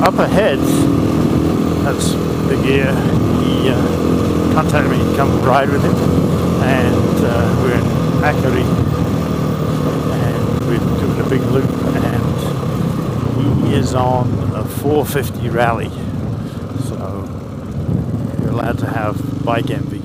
up ahead, that's the gear. He contacted me to come ride with him, and we're in Akureyri, and we're doing a big loop, and he is on a 450 rally, so you're allowed to have bike envy.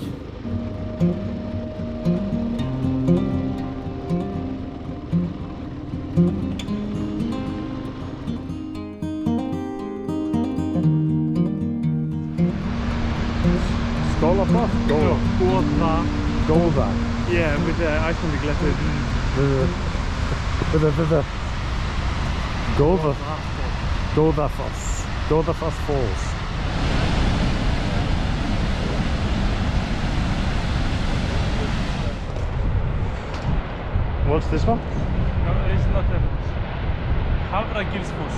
Golda. Yeah, with the Icelandic letter. The Goldafoss Falls. What's this one? No, it's not a Havragilsfoss.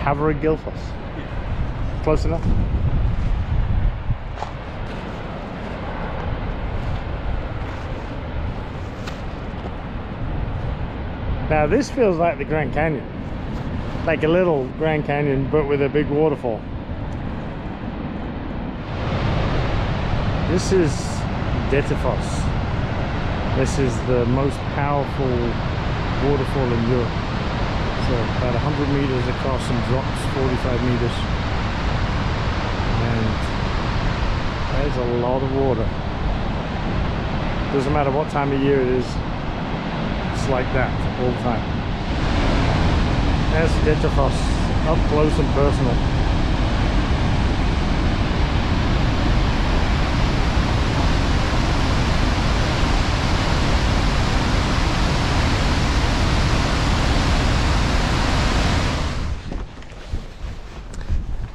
Havragilfoss. Yeah. Close enough? Now this feels like the Grand Canyon, like a little Grand Canyon but with a big waterfall. This is Dettifoss. This is the most powerful waterfall in Europe. So about 100 meters across and drops 45 meters. And there's a lot of water. Doesn't matter what time of year it is. It's like that all the time. There's Dettifoss, up close and personal.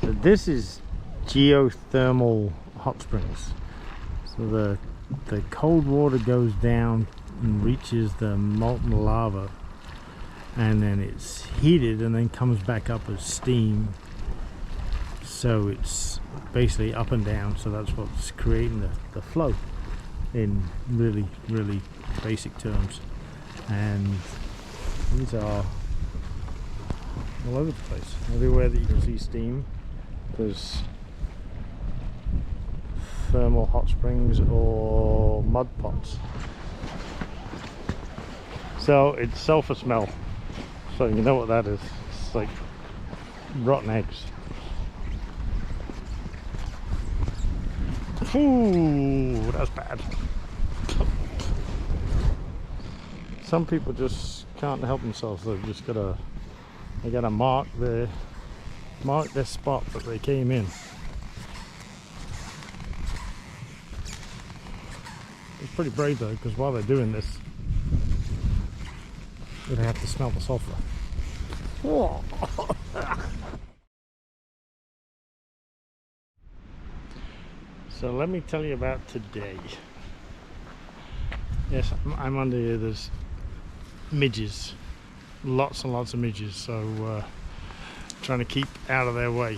So this is geothermal hot springs. So the cold water goes down and reaches the molten lava, and then it's heated and then comes back up as steam, so it's basically up and down. So that's what's creating the flow in really basic terms. And these are all over the place. Everywhere that you can see steam, there's thermal hot springs or mud pots. So it's sulfur smell, so you know what that is. It's like rotten eggs. Ooh, that's bad. Some people just can't help themselves. They've just gotta mark their spot that they came in. It's pretty brave though, because while they're doing this, they have to smell the sulfur. So let me tell you about today. Yes, I'm under here. There's midges, lots and lots of midges, so trying to keep out of their way.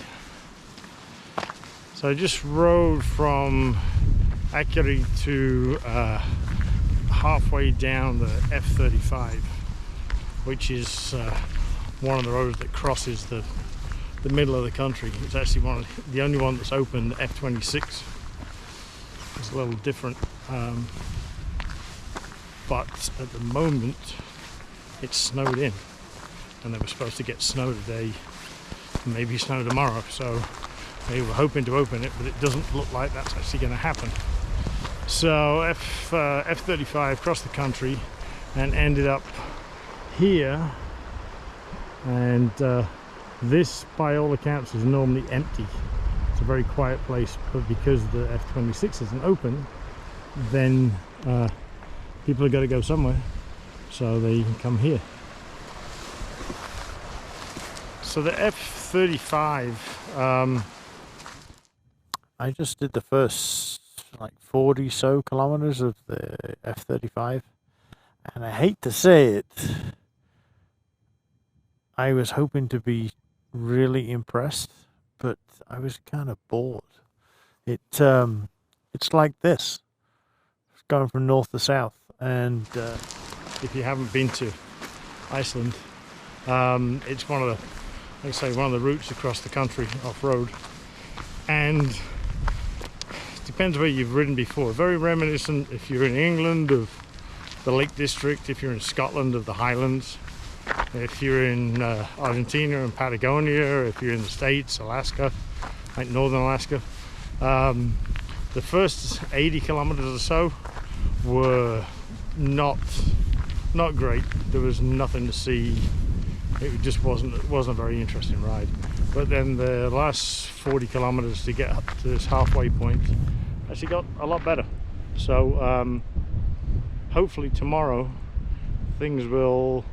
So I just rode from Akureyri to halfway down the F35, which is one of the roads that crosses the middle of the country. It's actually the only one that's open. F26 is a little different, but at the moment it's snowed in, and they were supposed to get snow today, and maybe snow tomorrow, so they were hoping to open it, but it doesn't look like that's actually going to happen. So F35 crossed the country and ended up here, and this by all accounts is normally empty. It's a very quiet place, but because the F26 isn't open, then people are going to go somewhere, so they come here. So the F35, I just did the first like 40 so kilometers of the F35, and I hate to say it, I was hoping to be really impressed, but I was kind of bored. It's like this. It's going from north to south, and if you haven't been to Iceland, it's one of like I say, one of the routes across the country off-road, and it depends where you've ridden before. Very reminiscent if you're in England of the Lake District, if you're in Scotland of the Highlands, if you're in Argentina and Patagonia, if you're in the States, Alaska, like northern Alaska. The first 80 kilometers or so were not great. There was nothing to see. It just wasn't a very interesting ride. But then the last 40 kilometers to get up to this halfway point actually got a lot better. So hopefully tomorrow things will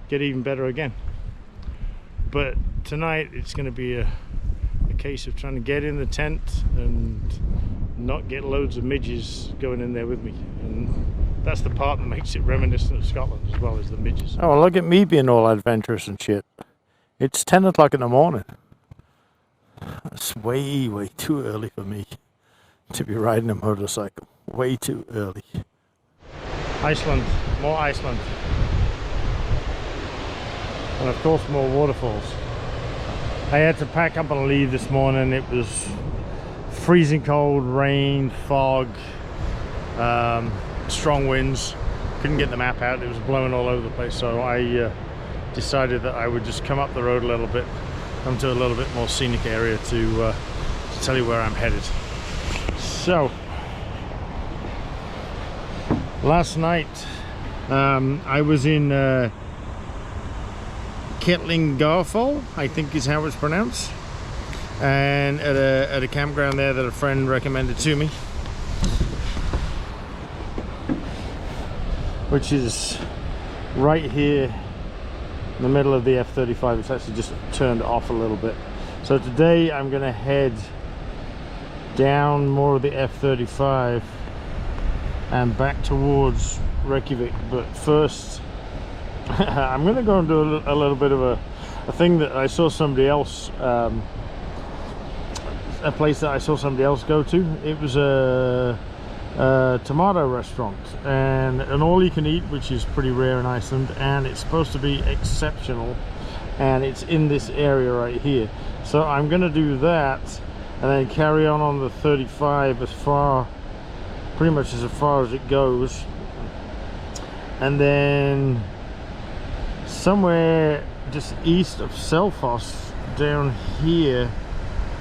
get even better again. But tonight it's going to be a case of trying to get in the tent and not get loads of midges going in there with me, and that's the part that makes it reminiscent of Scotland as well, as the midges. Oh, well, look at me being all adventurous and shit. It's 10 o'clock in the morning. That's way too early for me to be riding a motorcycle. Way too early. Iceland, more Iceland. And of course more waterfalls. I had to pack up and leave this morning. It was freezing cold, rain, fog, strong winds. Couldn't get the map out, it was blowing all over the place, so I decided that I would just come up the road a little bit, come to a little bit more scenic area to tell you where I'm headed. So last night I was in Kettlingarfjall, I think is how it's pronounced, and at a campground there that a friend recommended to me, which is right here in the middle of the F35. It's actually just turned off a little bit. So today I'm going to head down more of the F35 and back towards Reykjavik, but first I'm going to go and do a little bit of a thing that I saw somebody else, a place that I saw somebody else go to. It was a tomato restaurant and an all-you-can-eat, which is pretty rare in Iceland, and it's supposed to be exceptional, and it's in this area right here. So I'm going to do that and then carry on the 35 as far, pretty much as far as it goes, and then somewhere just east of Selfoss, down here,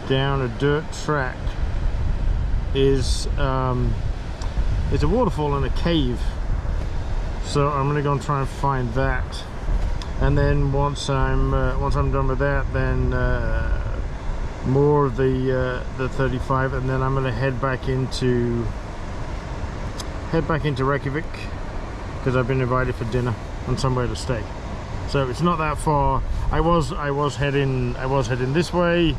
down a dirt track, is it's a waterfall and a cave. So I'm gonna go and try and find that, and then once I'm done with that, then more of the 35, and then I'm gonna head back into Reykjavik, because I've been invited for dinner and somewhere to stay. So it's not that far. I was heading this way.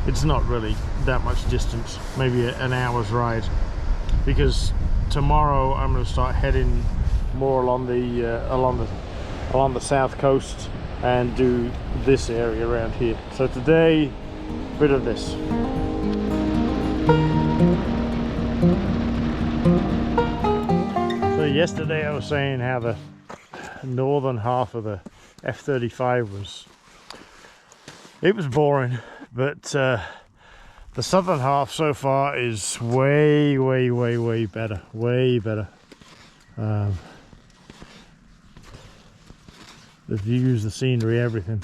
It's not really that much distance, maybe an hour's ride, because tomorrow I'm going to start heading more along the south coast and do this area around here. So today, a bit of this. So yesterday I was saying how the northern half of the F35 was boring, but the southern half so far is way better, way better. The views, the scenery, everything.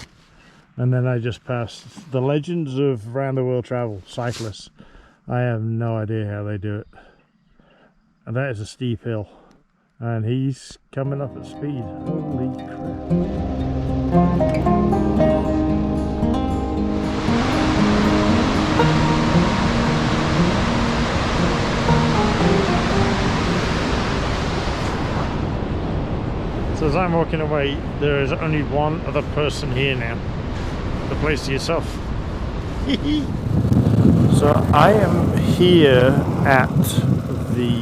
And then I just passed the legends of round the world travel cyclists. I have no idea how they do it, and that is a steep hill, and he's coming up at speed. Holy crap. So as I'm walking away, there is only one other person here now. The place to yourself. So I am here at the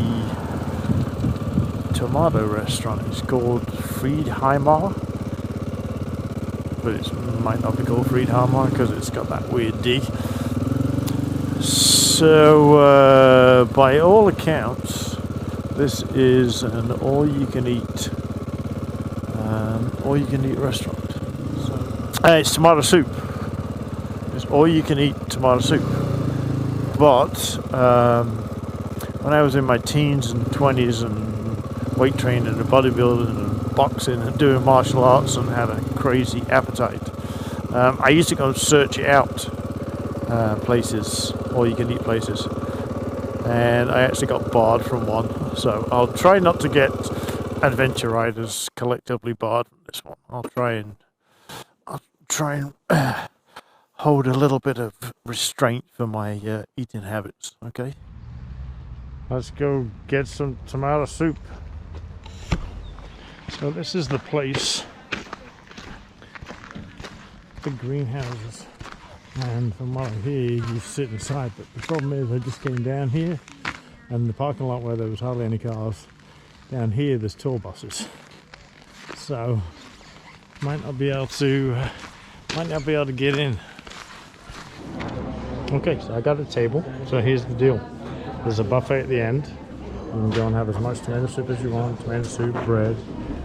tomato restaurant. It's called Friedheimar, but it might not be called Friedheimar because it's got that weird D. So by all accounts, this is an all-you-can-eat restaurant. So, it's tomato soup. It's all you can eat tomato soup. But when I was in my teens and 20s and weight training and bodybuilding and boxing and doing martial arts and had a crazy appetite, I used to go search out places, all you can eat places. And I actually got barred from one. So I'll try not to get adventure riders collectively barred from this one. I'll try and hold a little bit of restraint for my eating habits, okay? Let's go get some tomato soup. So this is the place, the greenhouses, and from what I hear you sit inside, but the problem is I just came down here and the parking lot where there was hardly any cars, down here there's tour buses, so might not be able to get in. Okay, so I got a table. So here's the deal. There's a buffet at the end. You can go and have as much tomato soup as you want. Tomato soup, bread.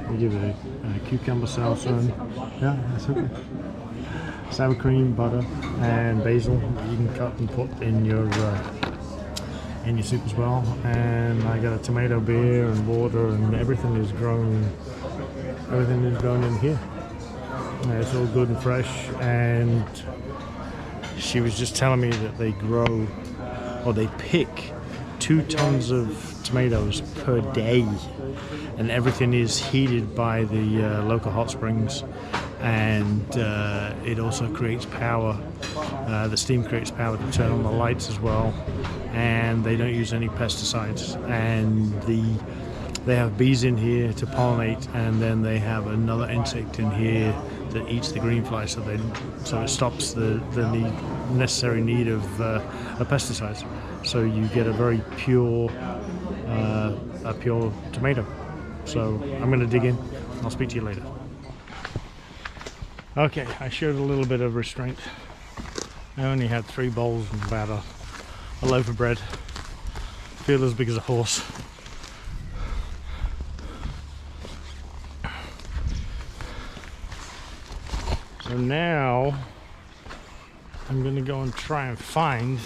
We give it a cucumber salsa and yeah, that's okay. Sour cream, butter, and basil. You can cut and put in your soup as well. And I got a tomato beer and water, and everything is grown. Everything is grown in here. It's all good and fresh, and she was just telling me that they grow, or they pick 2 tons of tomatoes per day, and everything is heated by the local hot springs, and it also creates power. The steam creates power to turn on the lights as well, and they don't use any pesticides, and they have bees in here to pollinate, and then they have another insect in here that eats the green fly, so it stops the necessary need of pesticides. So you get a very pure tomato. So I'm going to dig in. I'll speak to you later. Okay, I showed a little bit of restraint. I only had 3 bowls and about a loaf of bread. Feel as big as a horse. So now I'm going to go and try and find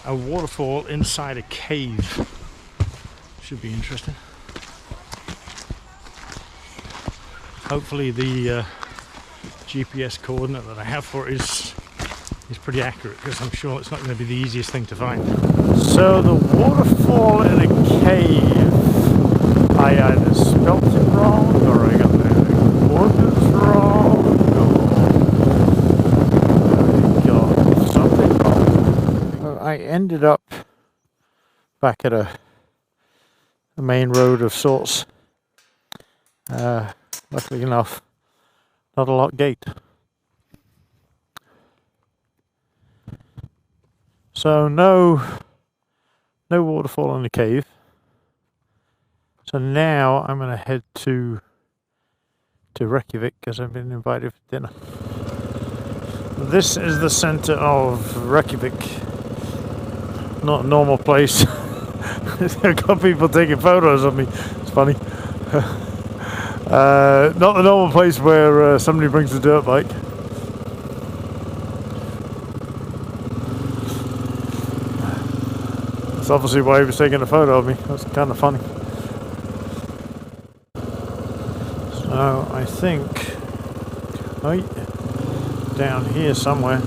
a waterfall inside a cave. Should be interesting. Hopefully the GPS coordinate that I have for it is pretty accurate, because I'm sure it's not going to be the easiest thing to find. So the waterfall in a cave, I either spelt it wrong or I got the coordinates wrong. I ended up back at a main road of sorts. Luckily enough, not a locked gate. So no waterfall in the cave. So now I'm going to head to Reykjavik because I've been invited for dinner. This is the center of Reykjavik. Not a normal place. I've got people taking photos of me. It's funny. Not the normal place where somebody brings a dirt bike. That's obviously why he was taking a photo of me. That's kind of funny. So I think down here somewhere.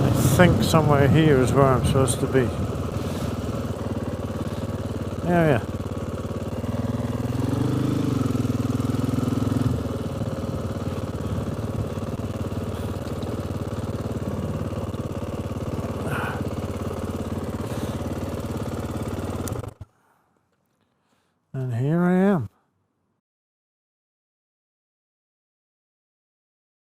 I think somewhere here is where I'm supposed to be. Yeah.